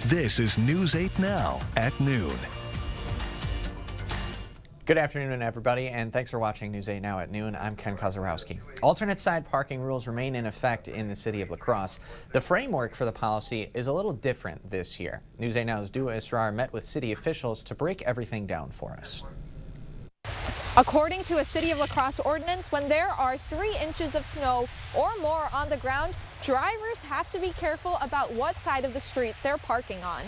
This is News 8 Now at noon. Good afternoon, everybody, and thanks for watching News 8 Now at noon. I'm Ken Kozarowski. Alternate side parking rules remain in effect in the city of La Crosse. The framework for the policy is a little different this year. News 8 Now's Dua Israr met with city officials to break everything down for us. According to a City of La Crosse ordinance, when there are 3 inches of snow or more on the ground, drivers have to be careful about what side of the street they're parking on.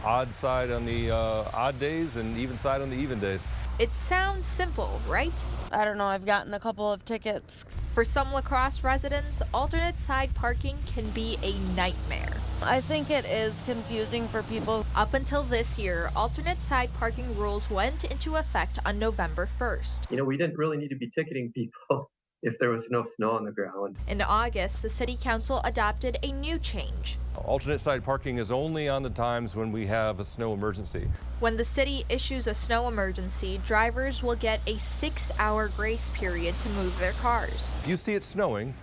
Odd side on the odd days and even side on the even days. It sounds simple, right? I don't know, I've gotten a couple of tickets. For some La Crosse residents, alternate side parking can be a nightmare. I think it is confusing for people. Up until this year, alternate side parking rules went into effect on November 1st. You know, we didn't really need to be ticketing people if there was no snow on the ground. In August, the City Council adopted a new change. Alternate side parking is only on the times when we have a snow emergency. When the city issues a snow emergency, drivers will get a 6-hour grace period to move their cars. If you see it snowing,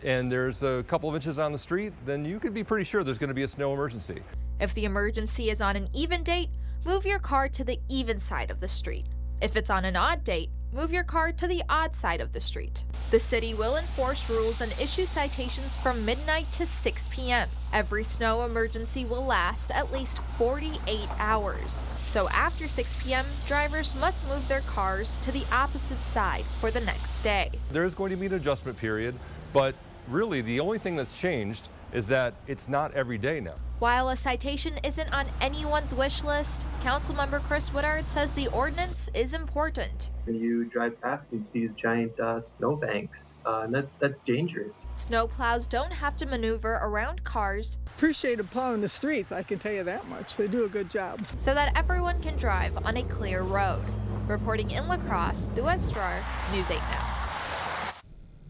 and there's a couple of inches on the street, then you could be pretty sure there's going to be a snow emergency. If the emergency is on an even date, move your car to the even side of the street. If it's on an odd date, move your car to the odd side of the street. The city will enforce rules and issue citations from midnight to 6 p.m. Every snow emergency will last at least 48 hours. So after 6 p.m., drivers must move their cars to the opposite side for the next day. There is going to be an adjustment period, but really the only thing that's changed is that it's not every day now. While a citation isn't on anyone's wish list, Councilmember Chris Woodard says the ordinance is important. When you drive past and you see these giant snowbanks, and that's dangerous. Snowplows don't have to maneuver around cars. Appreciate them plowing the streets, I can tell you that much. They do a good job. So that everyone can drive on a clear road. Reporting in La Crosse, Dua Israr, News 8 Now.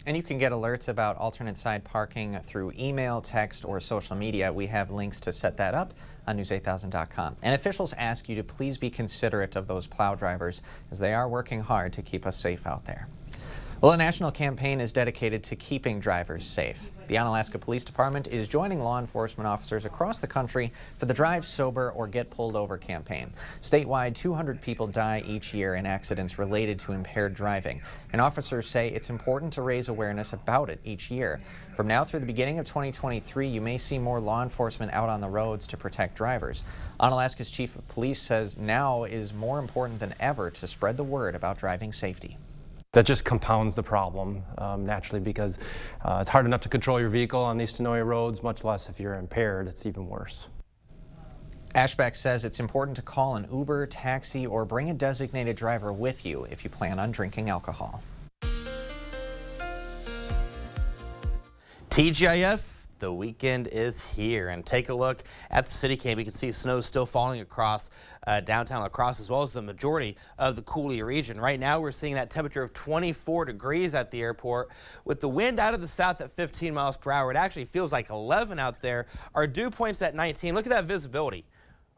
And you can get alerts about alternate side parking through email, text, or social media. We have links to set that up on news8000.com. And officials ask you to please be considerate of those plow drivers as they are working hard to keep us safe out there. Well, a national campaign is dedicated to keeping drivers safe. The Onalaska Police Department is joining law enforcement officers across the country for the Drive Sober or Get Pulled Over campaign. Statewide, 200 people die each year in accidents related to impaired driving, and officers say it's important to raise awareness about it each year. From now through the beginning of 2023, you may see more law enforcement out on the roads to protect drivers. Onalaska's chief of police says now is more important than ever to spread the word about driving safety. That just compounds the problem naturally, because it's hard enough to control your vehicle on these snowy roads, much less if you're impaired. It's even worse. Ashbeck says it's important to call an Uber, taxi, or bring a designated driver with you if you plan on drinking alcohol. TGIF, the weekend is here, and take a look at the city cam. You can see snow still falling across downtown La Crosse, as well as the majority of the Coulee region. Right now we're seeing that temperature of 24 degrees at the airport. With the wind out of the south at 15 miles per hour, it actually feels like 11 out there. Our dew point's at 19. Look at that visibility,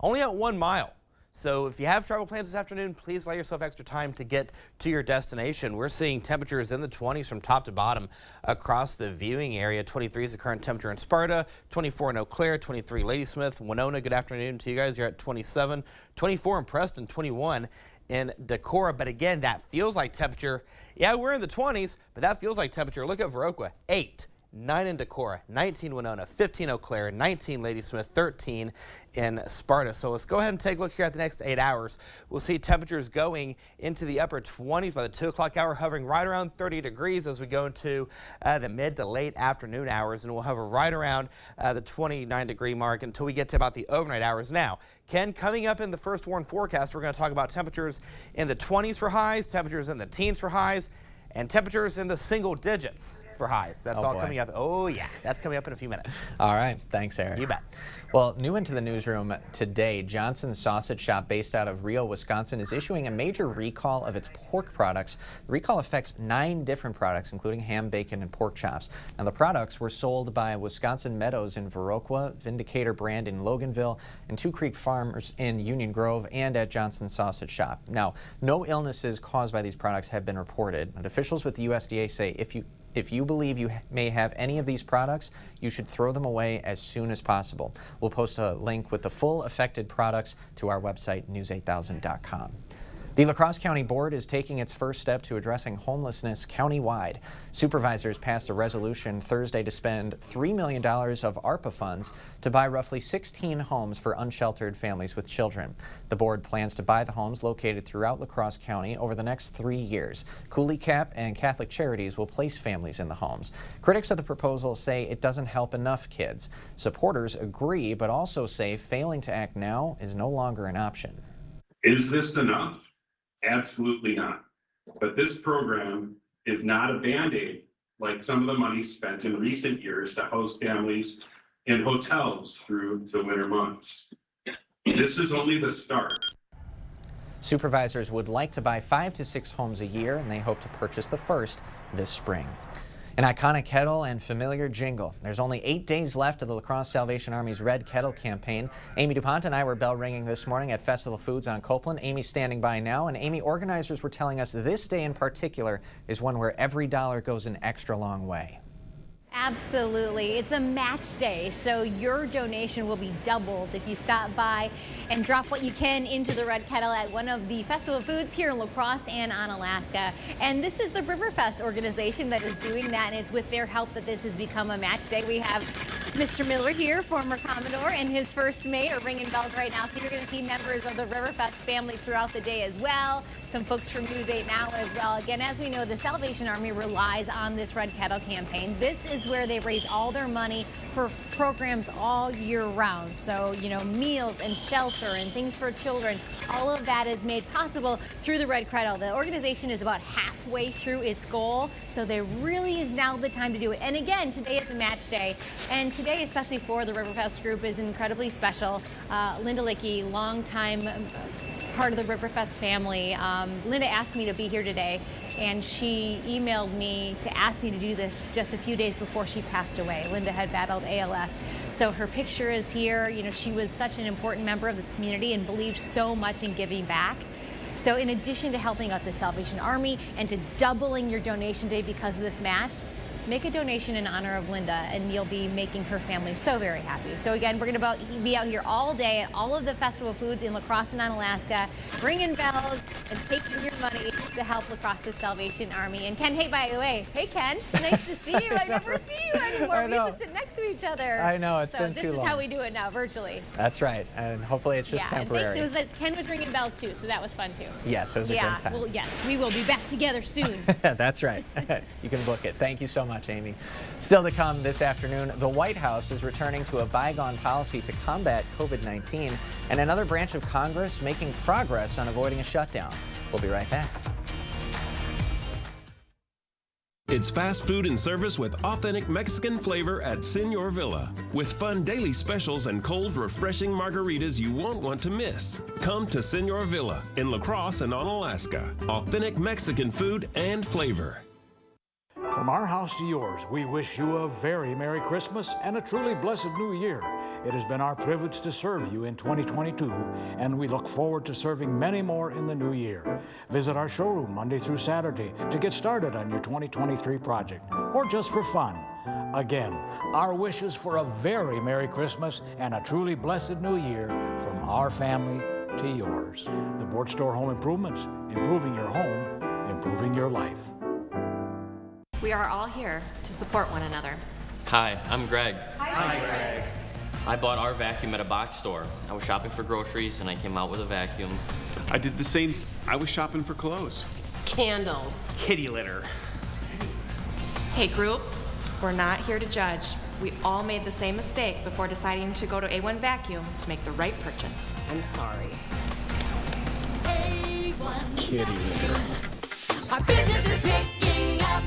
only at 1 mile. So if you have travel plans this afternoon, please allow yourself extra time to get to your destination. We're seeing temperatures in the 20s from top to bottom across the viewing area. 23 is the current temperature in Sparta, 24 in Eau Claire, 23 Ladysmith, Winona. Good afternoon to you guys. You're at 27, 24 in Preston, 21 in Decorah. But again, that feels like temperature. Yeah, we're in the 20s, but that feels like temperature. Look at Viroqua, 8. 9 in Decorah, 19 Winona, 15 Eau Claire, 19 Ladysmith, 13 in Sparta. So let's go ahead and take a look here at the next 8 hours. We'll see temperatures going into the upper 20s by the 2 o'clock hour, hovering right around 30 degrees as we go into the mid to late afternoon hours, and we'll hover right around the 29-degree mark until we get to about the overnight hours. Now, Ken, coming up in the first warn forecast, we're going to talk about temperatures in the 20s for highs, temperatures in the teens for highs, and temperatures in the single digits for highs. That's all coming up. Oh, yeah. That's coming up in a few minutes. All right. Thanks, Eric. You bet. Well, new into the newsroom today, Johnson's Sausage Shop, based out of Rio, Wisconsin, is issuing a major recall of its pork products. The recall affects 9 different products, including ham, bacon, and pork chops. Now, the products were sold by Wisconsin Meadows in Viroqua, Vindicator brand in Loganville, and Two Creek Farmers in Union Grove, and at Johnson's Sausage Shop. Now, no illnesses caused by these products have been reported, but officials with the USDA say if If you believe you may have any of these products, you should throw them away as soon as possible. We'll post a link with the full affected products to our website, news8000.com. The La Crosse County Board is taking its first step to addressing homelessness countywide. Supervisors passed a resolution Thursday to spend $3 million of ARPA funds to buy roughly 16 homes for unsheltered families with children. The board plans to buy the homes located throughout La Crosse County over the next 3 years. Coulee Cap and Catholic Charities will place families in the homes. Critics of the proposal say it doesn't help enough kids. Supporters agree, but also say failing to act now is no longer an option. Is this enough? Absolutely not. But this program is not a Band-Aid like some of the money spent in recent years to house families in hotels through the winter months. This is only the start. Supervisors would like to buy 5 to 6 homes a year, and they hope to purchase the first this spring. An iconic kettle and familiar jingle. There's only 8 days left of the La Crosse Salvation Army's Red Kettle campaign. Amy DuPont and I were bell ringing this morning at Festival Foods on Copeland. Amy's standing by now, and Amy, organizers were telling us this day in particular is one where every dollar goes an extra long way. Absolutely. It's a match day, so your donation will be doubled if you stop by and drop what you can into the Red Kettle at one of the Festival Foods here in La Crosse and Onalaska. And this is the Riverfest organization that is doing that, and it's with their help that this has become a match day. We have Mr. Miller here, former Commodore, and his first mate are ringing bells right now, so you're going to see members of the Riverfest family throughout the day as well. Some folks from News 8 Now as well. Again, as we know, the Salvation Army relies on this Red Kettle campaign. This is where they raise all their money for programs all year round. So, you know, meals and shelter and things for children, all of that is made possible through the Red Kettle. The organization is about halfway through its goal, so there really is now the time to do it. And again, today is a match day, and today, especially for the Riverfest group, is incredibly special. Linda Lickey, longtime part of the Riverfest family. Linda asked me to be here today, and she emailed me to ask me to do this just a few days before she passed away. Linda had battled ALS, so her picture is here. You know, she was such an important member of this community and believed so much in giving back. So in addition to helping out the Salvation Army and to doubling your donation day because of this match, make a donation in honor of Linda, and you'll be making her family so very happy. So again, we're going to be out here all day at all of the Festival Foods in La Crosse and Onalaska, ringing bells and taking your money to help La Crosse Salvation Army. And Ken, hey, by the way, hey Ken, nice to see you. I never see you anymore. We used to sit next to each other. I know, it's been too long. This is how we do it now, virtually. That's right, and hopefully it's just temporary. And thanks, Ken was ringing bells too, so that was fun too. Yes, it was a good time. Well, yes, we will be back together soon. That's right. You can book it. Thank you so much, Amy. Still to come this afternoon, the White House is returning to a bygone policy to combat COVID-19, and another branch of Congress making progress on avoiding a shutdown. We'll be right back. It's fast food and service with authentic Mexican flavor at Senor Villa. With fun daily specials and cold, refreshing margaritas you won't want to miss. Come to Senor Villa in La Crosse and Onalaska. Authentic Mexican food and flavor. From our house to yours, we wish you a very Merry Christmas and a truly blessed New Year. It has been our privilege to serve you in 2022, and we look forward to serving many more in the new year. Visit our showroom Monday through Saturday to get started on your 2023 project, or just for fun. Again, our wishes for a very Merry Christmas and a truly blessed New Year from our family to yours. The Board Store Home Improvements, improving your home, improving your life. We are all here to support one another. Hi, I'm Greg. Hi, Greg. I bought our vacuum at a box store. I was shopping for groceries and I came out with a vacuum. I did the same. I was shopping for clothes. Candles. Kitty litter. Hey group, we're not here to judge. We all made the same mistake before deciding to go to A1 Vacuum to make the right purchase. I'm sorry. A1 Kitty litter. Our business is picking up.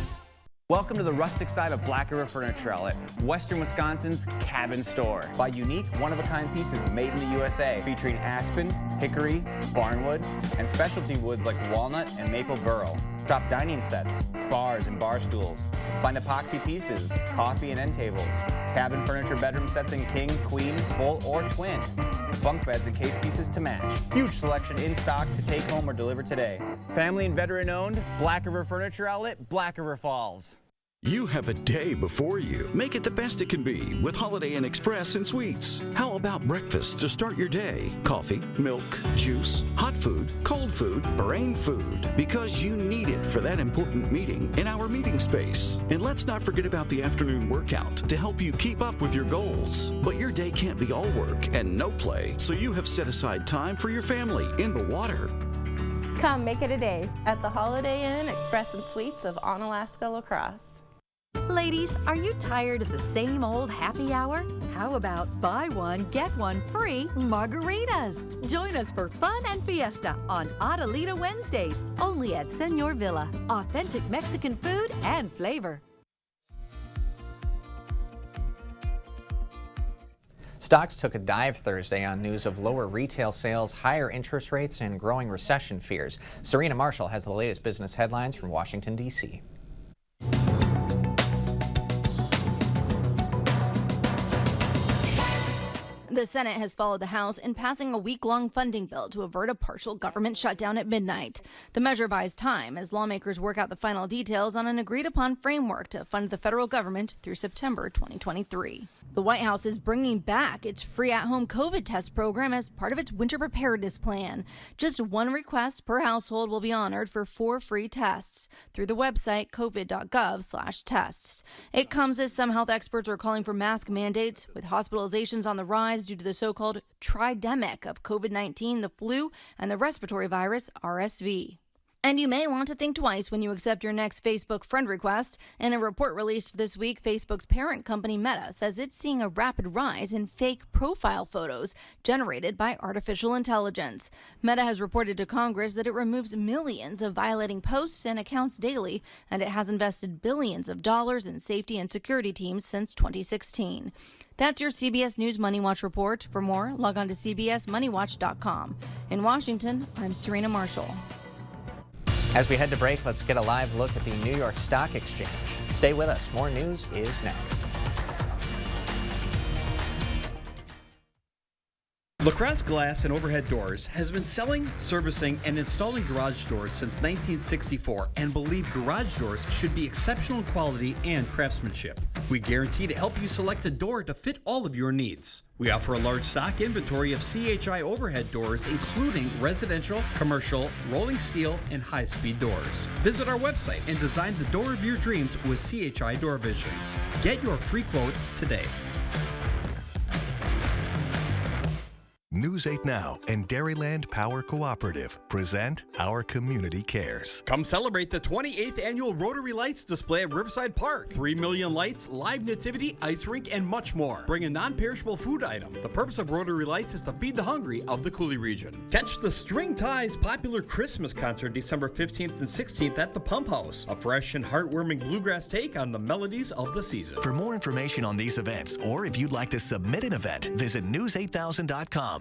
Welcome to the rustic side of Black River Furniture Outlet, Western Wisconsin's Cabin Store. Buy unique, one-of-a-kind pieces made in the USA, featuring aspen, hickory, barnwood, and specialty woods like walnut and maple burl. Shop dining sets, bars and bar stools. Find epoxy pieces, coffee and end tables, cabin furniture bedroom sets in king, queen, full, or twin. Bunk beds and case pieces to match. Huge selection in stock to take home or deliver today. Family and veteran owned, Black River Furniture Outlet, Black River Falls. You have a day before you. Make it the best it can be with Holiday Inn Express and Suites. How about breakfast to start your day? Coffee, milk, juice, hot food, cold food, brain food. Because you need it for that important meeting in our meeting space. And let's not forget about the afternoon workout to help you keep up with your goals. But your day can't be all work and no play, so you have set aside time for your family in the water. Come make it a day at the Holiday Inn Express and Suites of Onalaska La Crosse. Ladies, are you tired of the same old happy hour? How about buy one, get one free margaritas? Join us for fun and fiesta on Adelita Wednesdays, only at Senor Villa. Authentic Mexican food and flavor. Stocks took a dive Thursday on news of lower retail sales, higher interest rates, and growing recession fears. Serena Marshall has the latest business headlines from Washington, D.C. The Senate has followed the House in passing a week-long funding bill to avert a partial government shutdown at midnight. The measure buys time as lawmakers work out the final details on an agreed-upon framework to fund the federal government through September 2023. The White House is bringing back its free at-home COVID test program as part of its winter preparedness plan. Just one request per household will be honored for 4 free tests through the website covid.gov/tests. It comes as some health experts are calling for mask mandates, with hospitalizations on the rise due to the so-called tridemic of COVID-19, the flu, and the respiratory virus RSV. And you may want to think twice when you accept your next Facebook friend request. In a report released this week, Facebook's parent company Meta says it's seeing a rapid rise in fake profile photos generated by artificial intelligence. Meta has reported to Congress that it removes millions of violating posts and accounts daily, and it has invested billions of dollars in safety and security teams since 2016. That's your CBS News Money Watch report. For more, log on to cbsmoneywatch.com. In Washington, I'm Serena Marshall. As we head to break, let's get a live look at the New York Stock Exchange. Stay with us. More news is next. La Crosse Glass and Overhead Doors has been selling, servicing, and installing garage doors since 1964 and believe garage doors should be exceptional quality and craftsmanship. We guarantee to help you select a door to fit all of your needs. We offer a large stock inventory of CHI overhead doors, including residential, commercial, rolling steel, and high-speed doors. Visit our website and design the door of your dreams with CHI Door Visions. Get your free quote today. News 8 Now and Dairyland Power Cooperative present Our Community Cares. Come celebrate the 28th annual Rotary Lights display at Riverside Park. 3 million lights, live nativity, ice rink, and much more. Bring a non-perishable food item. The purpose of Rotary Lights is to feed the hungry of the Cooley region. Catch the String Ties popular Christmas concert December 15th and 16th at the Pump House. A fresh and heartwarming bluegrass take on the melodies of the season. For more information on these events, or if you'd like to submit an event, visit news8000.com.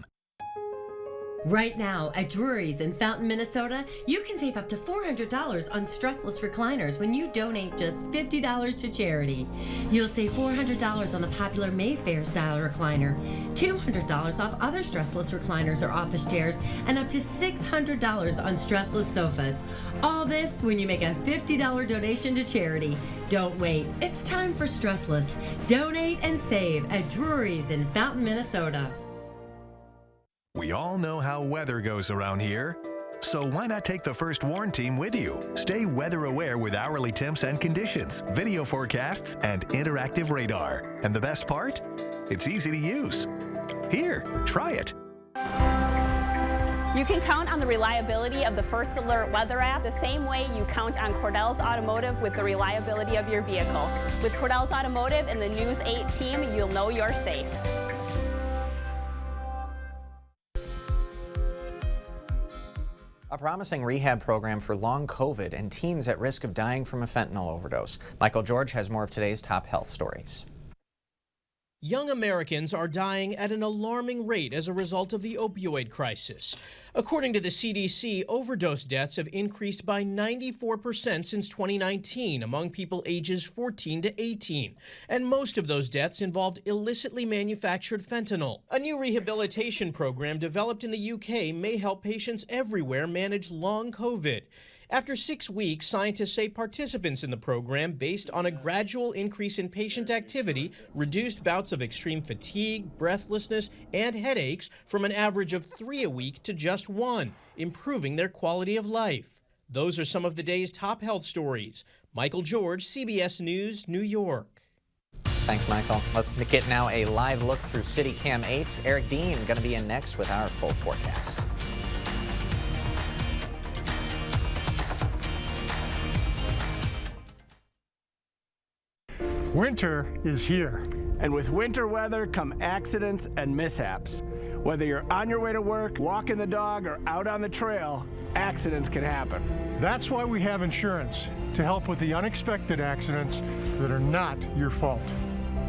Right now at Drury's in Fountain, Minnesota, you can save up to $400 on stressless recliners when you donate just $50 to charity. You'll save $400 on the popular Mayfair style recliner, $200 off other stressless recliners or office chairs, and up to $600 on stressless sofas. All this when you make a $50 donation to charity. Don't wait. It's time for stressless. Donate and save at Drury's in Fountain, Minnesota. We all know how weather goes around here. So why not take the First Warn team with you? Stay weather aware with hourly temps and conditions, video forecasts, and interactive radar. And the best part? It's easy to use. Here, try it. You can count on the reliability of the First Alert weather app the same way you count on Cordell's Automotive with the reliability of your vehicle. With Cordell's Automotive and the News 8 team, you'll know you're safe. A promising rehab program for long COVID and teens at risk of dying from a fentanyl overdose. Michael George has more of today's top health stories. Young Americans are dying at an alarming rate as a result of the opioid crisis. According to the CDC, overdose deaths have increased by 94% since 2019 among people ages 14 to 18, and most of those deaths involved illicitly manufactured fentanyl. A new rehabilitation program developed in the UK may help patients everywhere manage long COVID. After 6 weeks, scientists say participants in the program, based on a gradual increase in patient activity, reduced bouts of extreme fatigue, breathlessness, and headaches from an average of 3 a week to just 1, improving their quality of life. Those are some of the day's top health stories. Michael George, CBS News, New York. Thanks, Michael. Let's get now a live look through City Cam 8. Eric Dean going to be in next with our full forecast. Winter is here. And with winter weather come accidents and mishaps. Whether you're on your way to work, walking the dog, or out on the trail, accidents can happen. That's why we have insurance, to help with the unexpected accidents that are not your fault.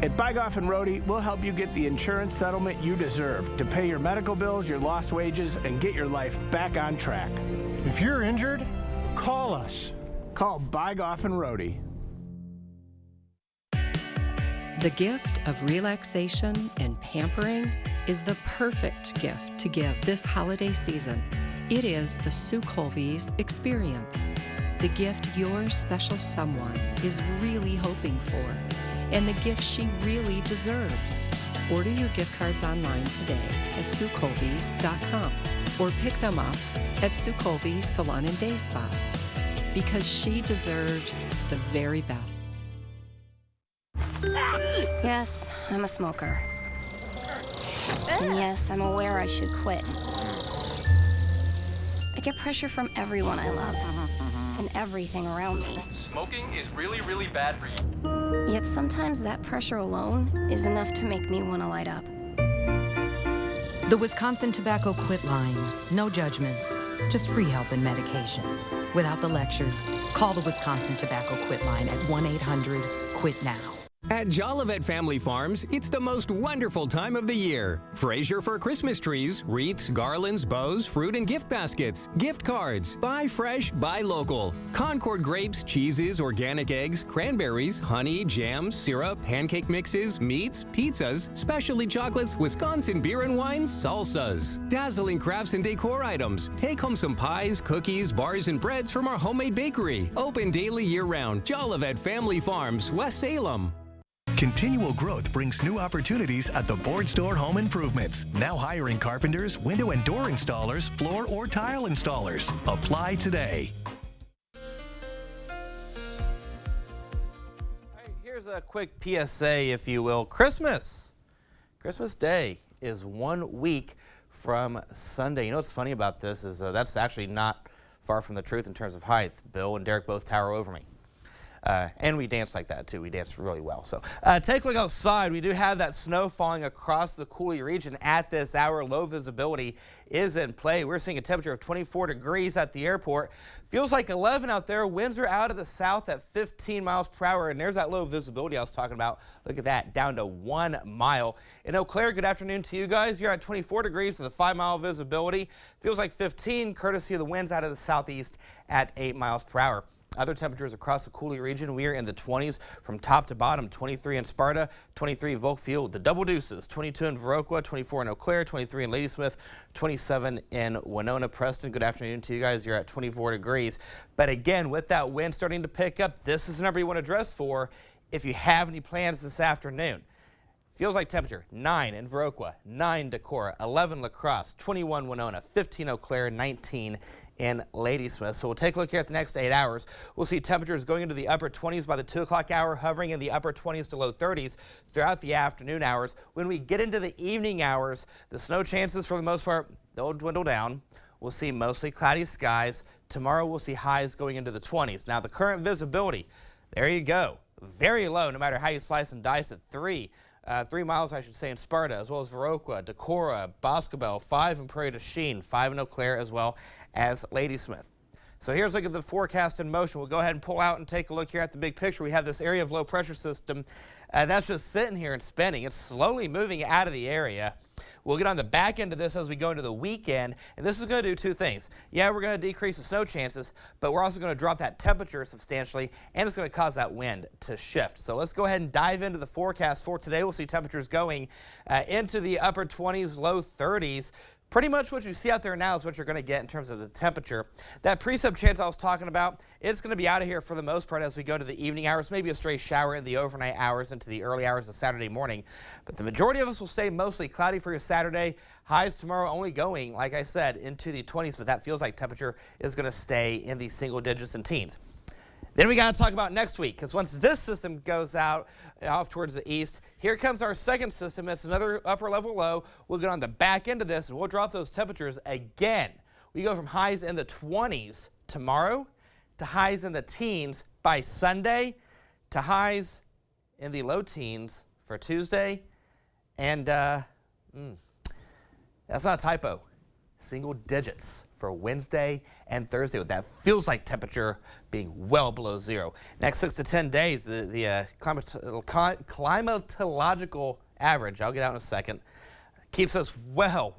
At Bygoff and Rohde, we'll help you get the insurance settlement you deserve to pay your medical bills, your lost wages, and get your life back on track. If you're injured, call us. Call Bygoff and Rohde. The gift of relaxation and pampering is the perfect gift to give this holiday season. It is the Sue Colby's experience, the gift your special someone is really hoping for, and the gift she really deserves. Order your gift cards online today at SueColby's.com or pick them up at Sue Colby's Salon and Day Spa, because she deserves the very best. Yes, I'm a smoker. And yes, I'm aware I should quit. I get pressure from everyone I love and everything around me. Smoking is really, really bad for you. Yet sometimes that pressure alone is enough to make me want to light up. The Wisconsin Tobacco Quit Line. No judgments, just free help and medications. Without the lectures, call the Wisconsin Tobacco Quit Line at 1-800-QUIT-NOW. At Jolivet Family Farms, it's the most wonderful time of the year. Fraser for Christmas trees, wreaths, garlands, bows, fruit and gift baskets, gift cards. Buy fresh, buy local. Concord grapes, cheeses, organic eggs, cranberries, honey, jams, syrup, pancake mixes, meats, pizzas, specialty chocolates, Wisconsin beer and wines, salsas. Dazzling crafts and decor items. Take home some pies, cookies, bars, and breads from our homemade bakery. Open daily year-round. Jolivet Family Farms, West Salem. Continual growth brings new opportunities at the Board Store Home Improvements. Now hiring carpenters, window and door installers, floor or tile installers. Apply today. Here's a quick PSA, if you will. Christmas Day is 1 week from Sunday. You know what's funny about this is that's actually not far from the truth in terms of height. Bill and Derek both tower over me. And we dance like that too. We dance really well. So take a look outside. We do have that snow falling across the Cooley region at this hour. Low visibility is in play. We're seeing a temperature of 24 degrees at the airport. Feels like 11 out there. Winds are out of the south at 15 miles per hour. And there's that low visibility I was talking about. Look at that, down to 1 mile. In Eau Claire, good afternoon to you guys. You're at 24 degrees with a 5-mile visibility. Feels like 15, courtesy of the winds out of the southeast at 8 miles per hour. Other temperatures across the Cooley region, we are in the 20s from top to bottom. 23 in Sparta, 23 in Volkfield, the Double Deuces, 22 in Viroqua, 24 in Eau Claire, 23 in Ladysmith, 27 in Winona. Preston, good afternoon to you guys. You're at 24 degrees. But again, with that wind starting to pick up, this is the number you want to dress for if you have any plans this afternoon. Feels like temperature 9 in Viroqua, 9 Decorah, 11 La Crosse, 21 Winona, 15 Eau Claire, 19 in Ladysmith. So we'll take a look here at the next 8 hours. We'll see temperatures going into the upper 20s by the 2 o'clock hour, hovering in the upper 20s to low 30s throughout the afternoon hours. When we get into the evening hours, the snow chances for the most part, they'll dwindle down. We'll see mostly cloudy skies. Tomorrow we'll see highs going into the 20s. Now the current visibility, there you go. Very low, no matter how you slice and dice it. 3 miles, I should say, in Sparta, as well as Viroqua, Decorah, Boscobel, 5 in Prairie du Chien, 5 in Eau Claire, as well as Ladysmith. So here's a look at the forecast in motion. We'll go ahead and pull out and take a look here at the big picture. We have this area of low pressure system that's just sitting here and spinning. It's slowly moving out of the area. We'll get on the back end of this as we go into the weekend, and this is going to do 2 things. Yeah, we're going to decrease the snow chances, but we're also going to drop that temperature substantially, and it's going to cause that wind to shift. So let's go ahead and dive into the forecast for today. We'll see temperatures going into the upper 20s, low 30s. Pretty much what you see out there now is what you're going to get in terms of the temperature. That precip chance I was talking about, it's going to be out of here for the most part as we go to the evening hours, maybe a stray shower in the overnight hours into the early hours of Saturday morning. But the majority of us will stay mostly cloudy for your Saturday. Highs tomorrow only going, like I said, into the 20s, but that feels like temperature is going to stay in the single digits and teens. Then we got to talk about next week, because once this system goes out off towards the east, here comes our second system. It's another upper level low. We'll get on the back end of this and we'll drop those temperatures again. We go from highs in the 20s tomorrow to highs in the teens by Sunday to highs in the low teens for Tuesday. And that's not a typo. Single digits for Wednesday and Thursday, with that feels like temperature being well below zero. Next 6 to 10 days, the climatological average, I'll get out in a second, keeps us well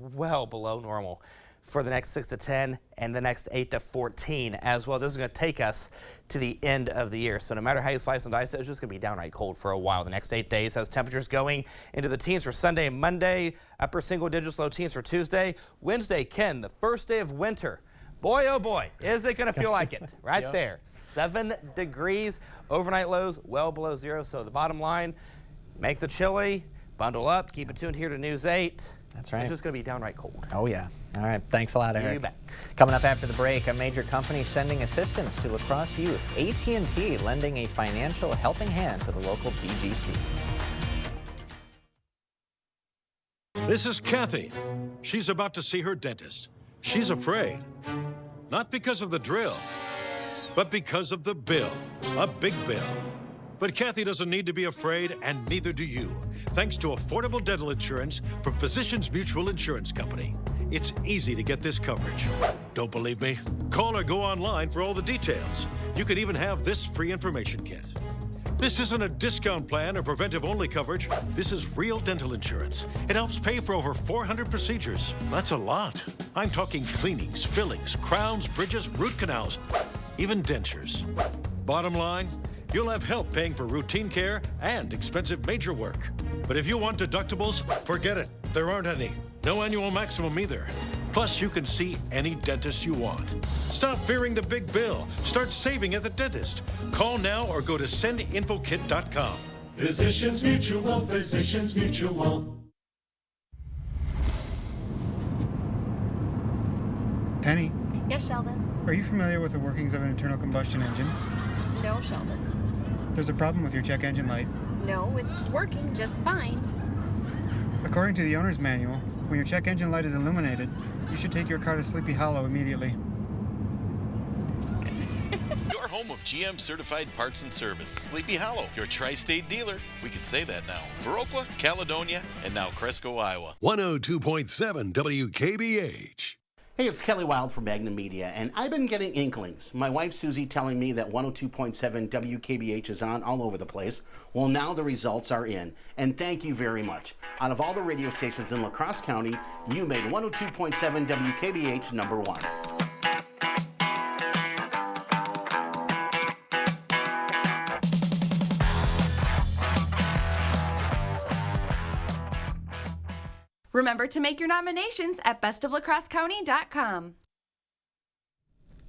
below normal for the next 6 to 10 and the next 8 to 14 as well. This is going to take us to the end of the year. So no matter how you slice and dice it, it's just going to be downright cold for a while. The next 8 days has temperatures going into the teens for Sunday and Monday, upper single digits, low teens for Tuesday. Wednesday, Ken, the first day of winter. Boy, oh boy, is it going to feel like it right Yep. there. 7 degrees, overnight lows well below zero. So the bottom line, make the chili, bundle up, keep it tuned here to News 8. That's right. It's just going to be downright cold. Oh, yeah. All right. Thanks a lot, Eric. You bet. Coming up after the break, a major company sending assistance to La Crosse youth. AT&T lending a financial helping hand to the local BGC. This is Kathy. She's about to see her dentist. She's afraid. Not because of the drill, but because of the bill. A big bill. But Kathy doesn't need to be afraid, and neither do you, thanks to affordable dental insurance from Physicians Mutual Insurance Company. It's easy to get this coverage. Don't believe me? Call or go online for all the details. You could even have this free information kit. This isn't a discount plan or preventive-only coverage. This is real dental insurance. It helps pay for over 400 procedures. That's a lot. I'm talking cleanings, fillings, crowns, bridges, root canals, even dentures. Bottom line, you'll have help paying for routine care and expensive major work. But if you want deductibles, forget it. There aren't any. No annual maximum either. Plus, you can see any dentist you want. Stop fearing the big bill. Start saving at the dentist. Call now or go to sendinfokit.com. Physicians Mutual, Physicians Mutual. Penny, Yes, Sheldon. are you familiar with the workings of an internal combustion engine? No, Sheldon. There's a problem with your check engine light. No, it's working just fine. According to the owner's manual, when your check engine light is illuminated, you should take your car to Sleepy Hollow immediately. Your home of GM certified parts and service. Sleepy Hollow, your tri-state dealer. We can say that now. Viroqua, Caledonia, and now Cresco, Iowa. 102.7 WKBH. Hey, it's Kelly Wild from Magnum Media, and I've been getting inklings. My wife Susie telling me that 102.7 WKBH is on all over the place. Well, now the results are in, and thank you very much. Out of all the radio stations in La Crosse County, you made 102.7 WKBH number one. Remember to make your nominations at bestoflacrossecounty.com.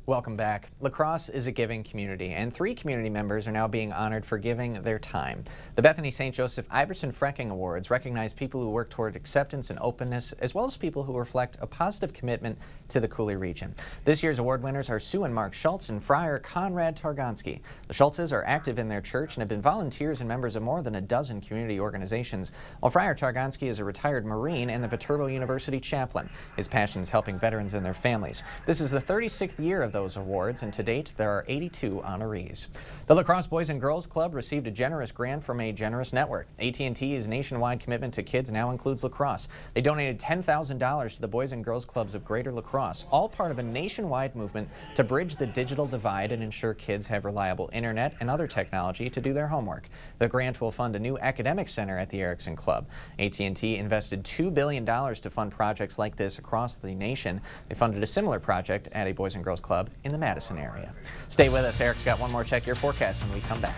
Welcome back. La Crosse is a giving community, and 3 community members are now being honored for giving their time. The Bethany St. Joseph Iverson Frecking Awards recognize people who work toward acceptance and openness, as well as people who reflect a positive commitment to the Coulee region. This year's award winners are Sue and Mark Schultz and Friar Conrad Targonski. The Schultzes are active in their church and have been volunteers and members of more than a dozen community organizations, while Friar Targonski is a retired Marine and the Viterbo University chaplain. His passion is helping veterans and their families. This is the 36th year of those awards, and to date there are 82 honorees. The La Crosse Boys and Girls Club received a generous grant from a generous network. AT&T's nationwide commitment to kids now includes La Crosse. They donated $10,000 to the Boys and Girls Clubs of Greater La Crosse, all part of a nationwide movement to bridge the digital divide and ensure kids have reliable internet and other technology to do their homework. The grant will fund a new academic center at the Erickson Club. AT&T invested $2 billion to fund projects like this across the nation. They funded a similar project at a Boys and Girls Club in the Madison area. Stay with us. Eric's got one more Check Your Forecast when we come back.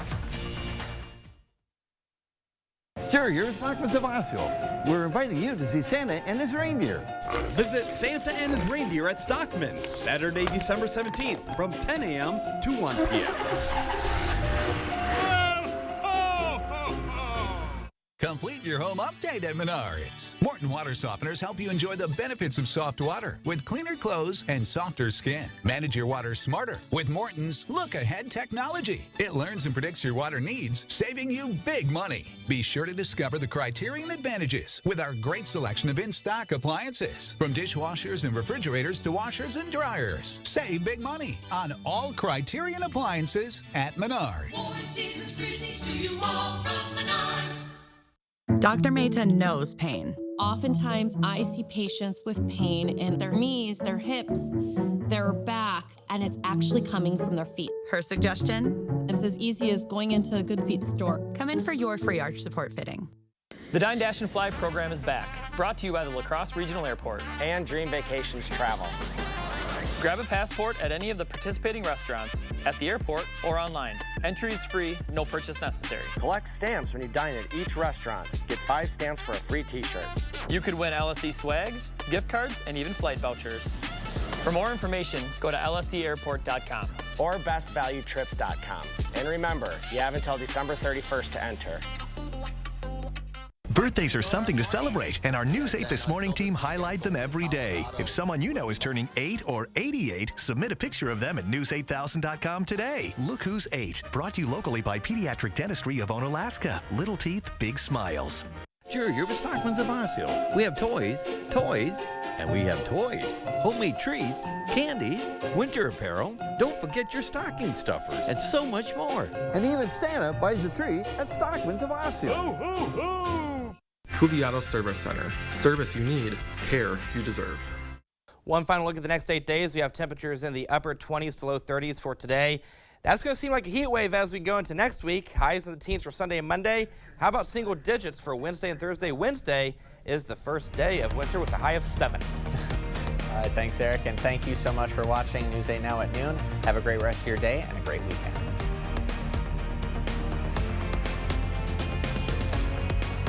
Sure, you're Stockman's of Osceola. We're inviting you to see Santa and his reindeer. Visit Santa and his reindeer at Stockman's Saturday, December 17th from 10 a.m. to 1 p.m. Complete your home update at Menards. Morton Water Softeners help you enjoy the benefits of soft water with cleaner clothes and softer skin. Manage your water smarter with Morton's Look Ahead technology. It learns and predicts your water needs, saving you big money. Be sure to discover the Criterion advantages with our great selection of in-stock appliances. From dishwashers and refrigerators to washers and dryers. Save big money on all Criterion appliances at Menards. Season's greetings to you all from Menards. Dr. Mehta knows pain. Oftentimes, I see patients with pain in their knees, their hips, their back, and it's actually coming from their feet. Her suggestion? It's as easy as going into a Good Feet store. Come in for your free arch support fitting. The Dine Dash and Fly program is back, brought to you by the La Crosse Regional Airport and Dream Vacations Travel. Grab a passport at any of the participating restaurants, at the airport, or online. Entry is free, no purchase necessary. Collect stamps when you dine at each restaurant. Get 5 stamps for a free t-shirt. You could win LSE swag, gift cards, and even flight vouchers. For more information, go to lseairport.com or bestvaluetrips.com. And remember, you have until December 31st to enter. Birthdays are something to celebrate, and our News 8 This Morning team highlight them every day. If someone you know is turning 8 or 88, submit a picture of them at news8000.com today. Look Who's 8, brought to you locally by Pediatric Dentistry of Onalaska. Little teeth, big smiles. Sure, you're the Stockman's of Osceola. We have toys, and we have toys. Homemade treats, candy, winter apparel. Don't forget your stocking stuffers, and so much more. And even Santa buys a tree at Stockman's of Osceola. Ho, ho, ho! Cooley Auto Service Center. Service you need, care you deserve. One final look at the next 8 days. We have temperatures in the upper 20s to low 30s for today. That's going to seem like a heat wave as we go into next week. Highs in the teens for Sunday and Monday. How about single digits for Wednesday and Thursday? Wednesday is the first day of winter with a high of 7. All right, thanks, Eric, and thank you so much for watching News 8 Now at noon. Have a great rest of your day and a great weekend.